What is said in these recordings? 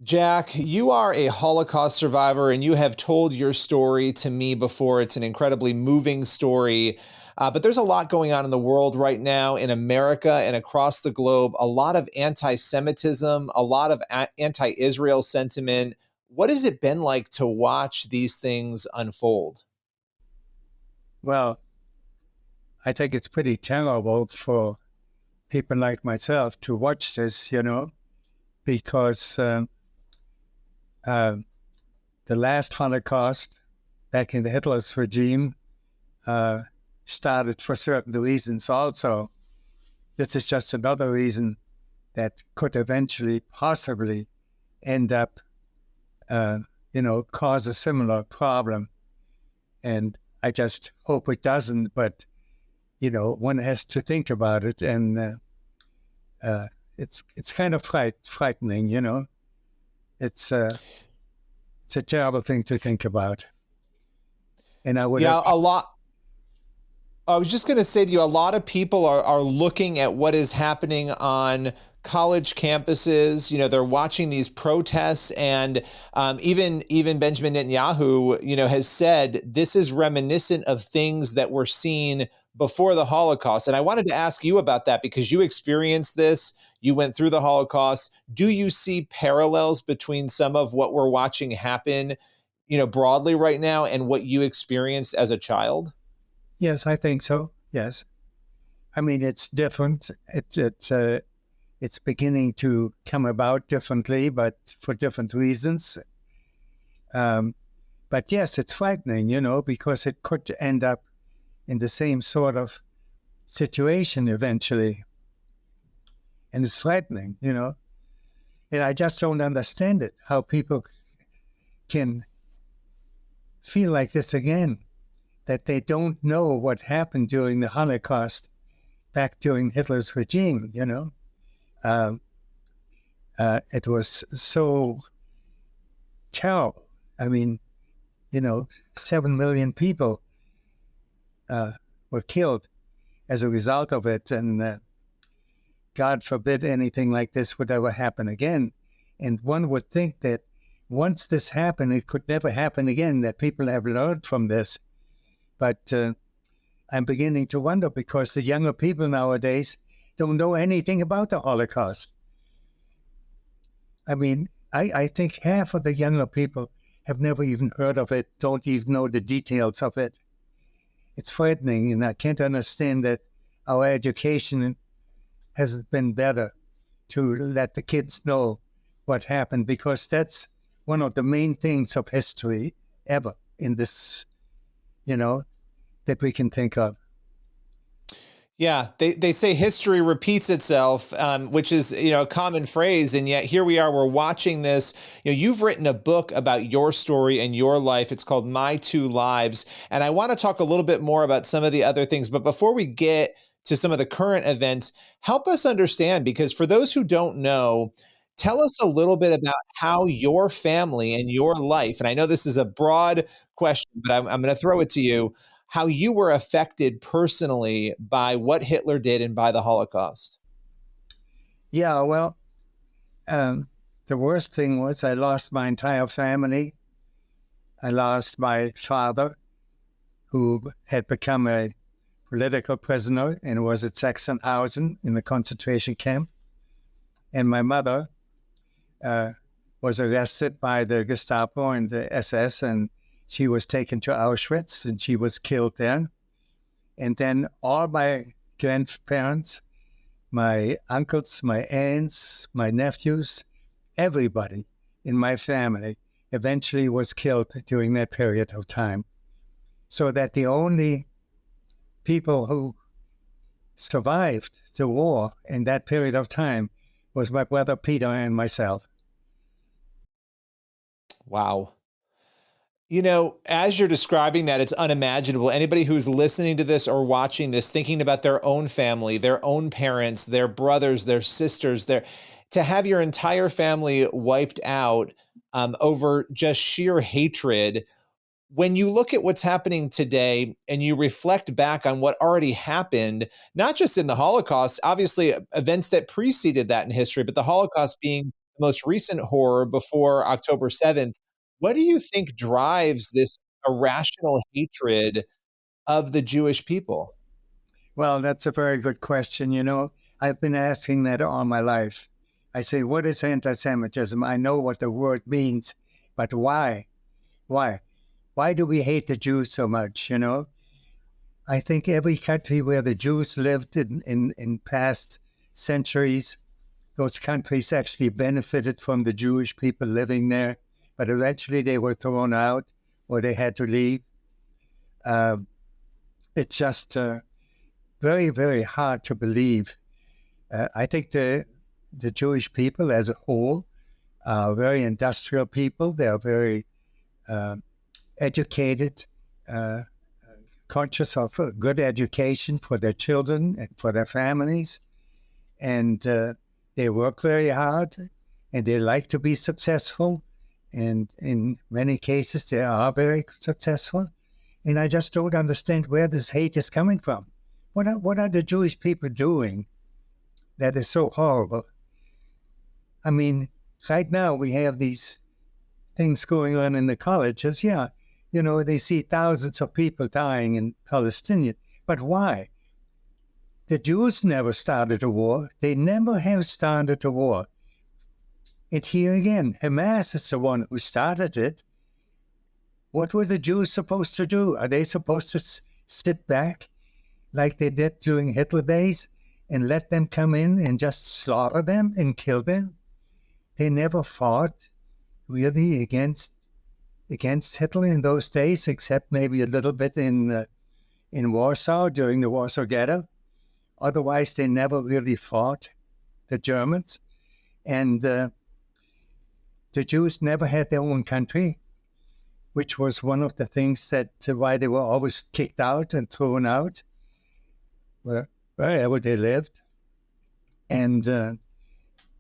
Jack, you are a Holocaust survivor and you have told your story to me before. It's an incredibly moving story. But there's a lot going on in the world right now, in America and across the globe. A lot of anti Semitism, a lot of anti Israel sentiment. What has it been like to watch these things unfold? Well, I think it's pretty terrible for people like myself to watch this, because uh, the last Holocaust back in Hitler's regime uh, started for certain reasons also. This is just another reason that could eventually possibly end up, cause a similar problem. And I just hope it doesn't, but, one has to think about it. And it's kind of frightening, It's it's a terrible thing to think about. And I would have, Yeah, a lot. I was just going to say to you, a lot of people are looking at what is happening on college campuses. You know, they're watching these protests, and even Benjamin Netanyahu, has said this is reminiscent of things that were seen before the Holocaust. And I wanted to ask you about that because you experienced this. You went through the Holocaust. Do you see parallels between some of what we're watching happen, broadly right now, and what you experienced as a child? yes, I think so. Yes. I mean, it's different. It's beginning to come about differently, but for different reasons. Um, but yes, it's frightening, because it could end up in the same sort of situation eventually. And it's frightening, And I just don't understand it, how people can feel like this again, that they don't know what happened during the Holocaust back during Hitler's regime, Um, it was so terrible. I mean, 7 million people were killed as a result of it. And God forbid anything like this would ever happen again. And one would think that once this happened, it could never happen again, that people have learned from this. But I'm beginning to wonder because the younger people nowadays don't know anything about the Holocaust. I mean, I think half of the younger people have never even heard of it, don't even know the details of it. It's frightening, and I can't understand that our education hasn't been better to let the kids know what happened, because that's one of the main things of history ever in this, that we can think of. Yeah, they say history repeats itself, which is a common phrase, and yet here we are. We're watching this. You've written a book about your story and your life. It's called My Two Lives, and I want to talk a little bit more about some of the other things. But before we get to some of the current events, help us understand, because for those who don't know, tell us a little bit about how your family and your life. And I know this is a broad question, but I'm going to throw it to you, how you were affected personally by what Hitler did and by the Holocaust. Yeah, well, the worst thing was I lost my entire family. I lost my father, who had become a political prisoner and was at Sachsenhausen in the concentration camp. And my mother was arrested by the Gestapo and the SS, and she was taken to Auschwitz and she was killed there. And then all my grandparents, my uncles, my aunts, my nephews, everybody in my family eventually was killed during that period of time. So that the only people who survived the war in that period of time was my brother Peter and myself. Wow. As you're describing that, it's unimaginable. Anybody who's listening to this or watching this, thinking about their own family, their own parents, their brothers, their sisters, to have your entire family wiped out over just sheer hatred. When you look at what's happening today and you reflect back on what already happened, not just in the Holocaust, obviously events that preceded that in history, but the Holocaust being the most recent horror before October 7th. What do you think drives this irrational hatred of the Jewish people? Well, that's a very good question. I've been asking that all my life. I say, what is anti-Semitism? I know what the word means, but why? Why? Why do we hate the Jews so much? I think every country where the Jews lived in past centuries, those countries actually benefited from the Jewish people living there, but eventually they were thrown out or they had to leave. Uh, it's just very, very hard to believe. I think the Jewish people as a whole are very industrial people. They're very educated, conscious of good education for their children and for their families. And they work very hard and they like to be successful. And in many cases, they are very successful. And I just don't understand where this hate is coming from. What are the Jewish people doing that is so horrible? I mean, right now we have these things going on in the colleges. Yeah, they see thousands of people dying in Palestine. But why? The Jews never started a war. They never have started a war. And here again, Hamas is the one who started it. What were the Jews supposed to do? Are they supposed to sit back like they did during Hitler days and let them come in and just slaughter them and kill them? They never fought really against Hitler in those days, except maybe a little bit in Warsaw during the Warsaw Ghetto. Otherwise, they never really fought the Germans. And the Jews never had their own country, which was one of the things that why they were always kicked out and thrown out wherever they lived. And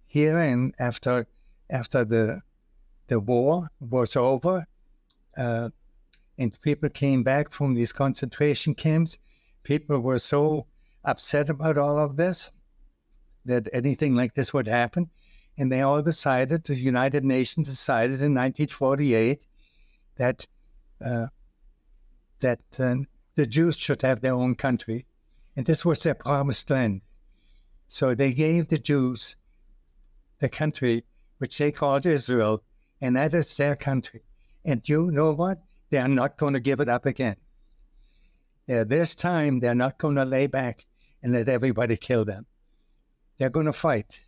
here, and after the war was over, and people came back from these concentration camps, people were so upset about all of this that anything like this would happen. And they all decided, the United Nations decided in 1948 that the Jews should have their own country. And this was their promised land. So they gave the Jews the country which they called Israel, and that is their country. And you know what? They are not going to give it up again. This time, they're not going to lay back and let everybody kill them. They're going to fight.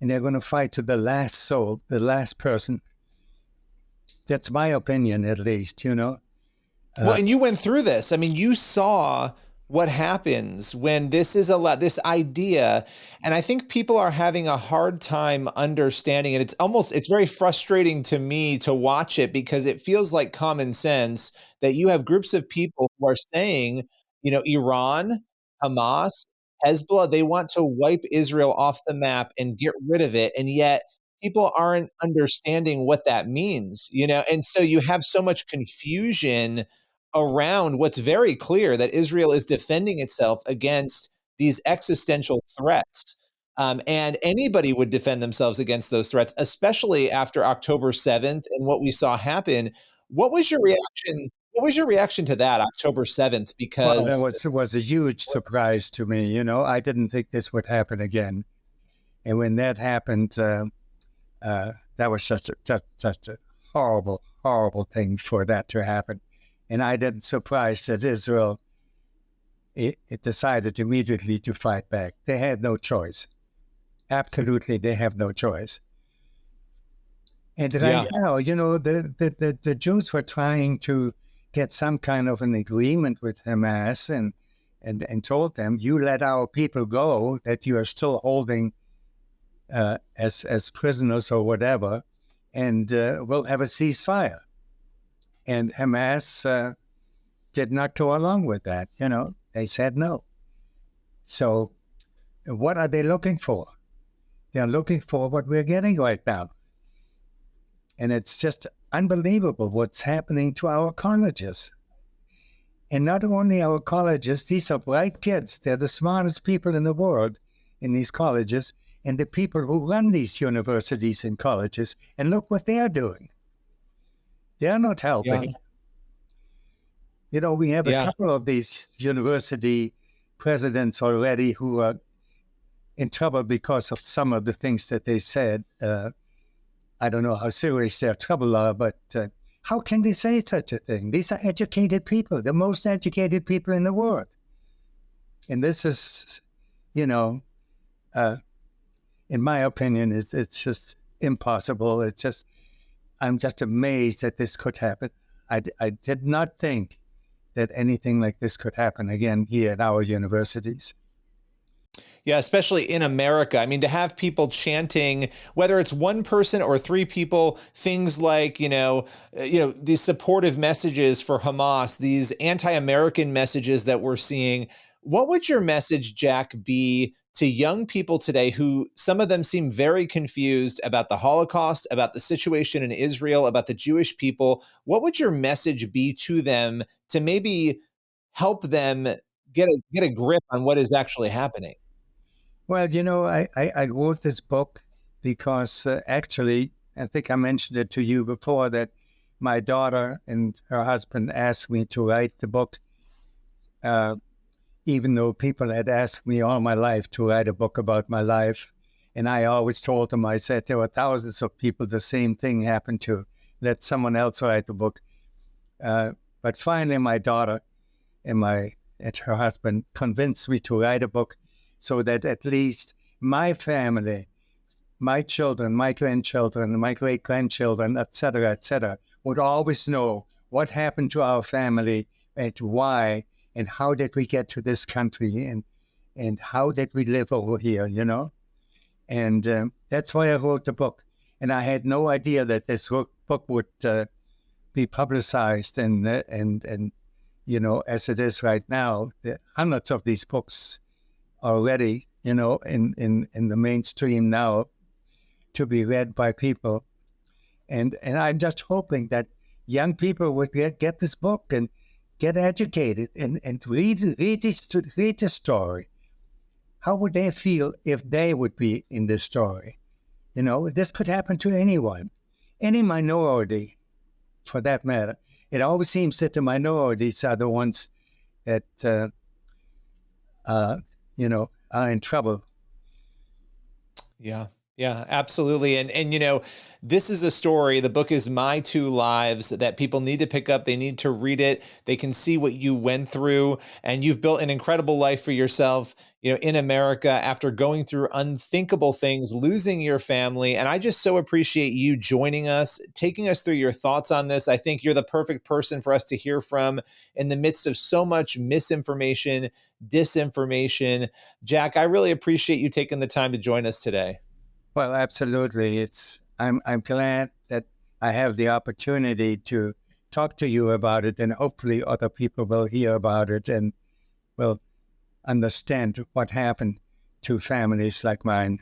And they're going to fight to the last soul, the last person. That's my opinion, at least, Well, and you went through this. I mean, you saw what happens when this is this idea. And I think people are having a hard time understanding it. It's very frustrating to me to watch it because it feels like common sense that you have groups of people who are saying, Iran, Hamas, Hezbollah, they want to wipe Israel off the map and get rid of it. And yet people aren't understanding what that means, and so you have so much confusion around what's very clear that Israel is defending itself against these existential threats. And anybody would defend themselves against those threats, especially after October 7th and what we saw happen. What was your reaction? What was your reaction to that October 7th? well, Because that was a huge surprise to me. I didn't think this would happen again. And when that happened, that was just a horrible, horrible thing for that to happen. And I didn't surprise that Israel it decided immediately to fight back. They had no choice. Absolutely, they have no choice. And right now, the Jews were trying to get some kind of an agreement with Hamas and told them, you let our people go that you are still holding as prisoners or whatever, and we'll have a ceasefire. And Hamas did not go along with that. They said no. So what are they looking for? They're looking for what we're getting right now. And it's just unbelievable what's happening to our colleges. And not only our colleges, these are bright kids. They're the smartest people in the world in these colleges. and the people who run these universities and colleges, and look what they're doing. They're not Yeah. helping. You know, we have a Yeah. couple of these university presidents already who are in trouble because of some of the things that they said. I don't know how serious their trouble are, but how can they say such a thing? These are educated people, the most educated people in the world. And this is, you know, in my opinion, it's just impossible. I'm just amazed that this could happen. I did not think that anything like this could happen again here at our universities. Yeah, especially in America. I mean, to have people chanting, whether it's one person or three people, things like, these supportive messages for Hamas, these anti-American messages that we're seeing. What would your message, Jack, be to young people today who some of them seem very confused about the Holocaust, about the situation in Israel, about the Jewish people? What would your message be to them to maybe help them get a grip on what is actually happening? Well, I wrote this book because actually, I think I mentioned it to you before, that my daughter and her husband asked me to write the book, even though people had asked me all my life to write a book about my life. And I always told them, I said, there were thousands of people the same thing happened to. Let someone else write the book. But finally, my daughter and her husband convinced me to write a book, so that at least my family, my children, my grandchildren, my great-grandchildren, et cetera, would always know what happened to our family and why, and how did we get to this country, and how did we live over here, And that's why I wrote the book. And I had no idea that this book would be publicized and as it is right now. Hundreds of these books already, in the mainstream now, to be read by people. And I'm just hoping that young people would get this book and get educated and read the story. How would they feel if they would be in this story? This could happen to anyone, any minority, for that matter. It always seems that the minorities are the ones that are in trouble. Yeah, absolutely. And this is a story. The book is My Two Lives that people need to pick up. They need to read it. They can see what you went through, and you've built an incredible life for yourself, in America after going through unthinkable things, losing your family. And I just so appreciate you joining us, taking us through your thoughts on this. I think you're the perfect person for us to hear from in the midst of so much misinformation, disinformation. Jack, I really appreciate you taking the time to join us today. Well, absolutely. I'm glad that I have the opportunity to talk to you about it, and hopefully other people will hear about it and will understand what happened to families like mine.